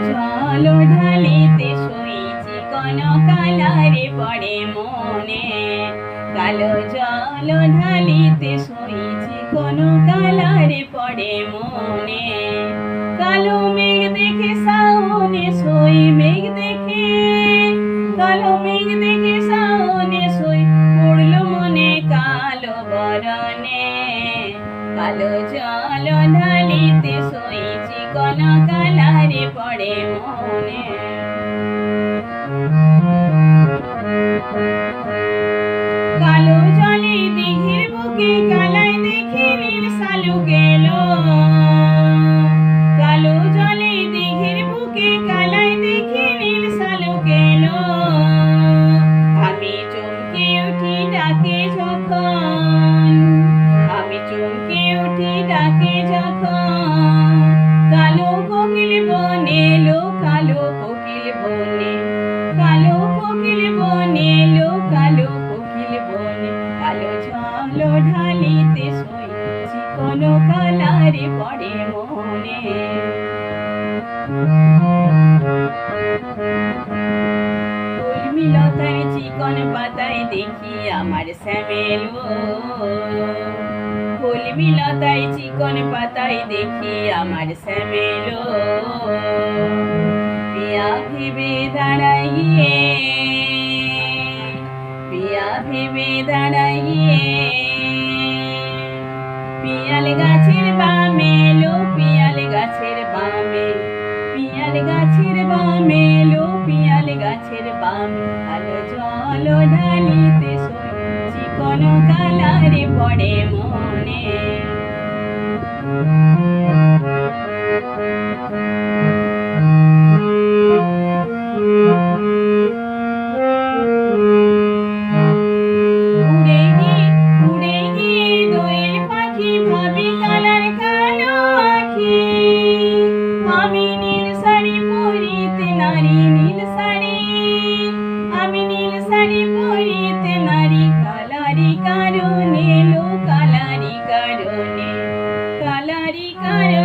জল ঢালিতে শুইছি কোন কালারে পড়ে মনে, কালো জল ঢালিতে শুইছি কোন কালারে পড়ে মনে। কালো মেঘ দেখে সাউনে শুই, মেঘ দেখে কালো মেঘ দেখে সাউনে শুই, পড়লো মনে কালো বরণে। কালো জল ঢালিতে শুইছি কোন কালারে পড়ে মনে। কালো জলে দিঘির বুকে কালাই দেখে নীল শালুক এলো, কালো জলে দিঘির বুকে কালাই দেখে নীল শালুক এলো। আমি চমকে উঠি ডাকে যখন, আমি চমকে উঠি ডাকে যখন, কালো কোকিল বনে এলো, কালো কোকিল বনে, কালো কোকিল বনে এলো, কালো কোকিল বনে। কালো জল ঢালিতে শুইছি কোন কালারে পড়ে মনে। কলমিলতার চিকন পাতায় দেখি আমার শ্যামেলো, কলমিলতার চিকন পাতায় দেখি আমার শ্যামেলো। পিয়া ভেবে দাঁড়াইয়ে, পিয়া ভেবে দাঁড়াইয়ে, পিয়াল গাছের বামে এলো, পিয়াল গাছের বামে, পিয়াল গাছের বামে এলো, পিয়াল গাছের বামে। কালো জল ঢালিতে শুইছি কোন কালারে পড়ে মনে। উড়ে গিয়ে দোয়েল পাখি ভাবি কালার কালো আখি, আমি নীল শাড়ি পরিতে নারী, নীল শাড়ি, আমি নীল শাড়ি পরিতে নারী। কালারি কারণে লো, কালারি কারণে, কালারি কারণে।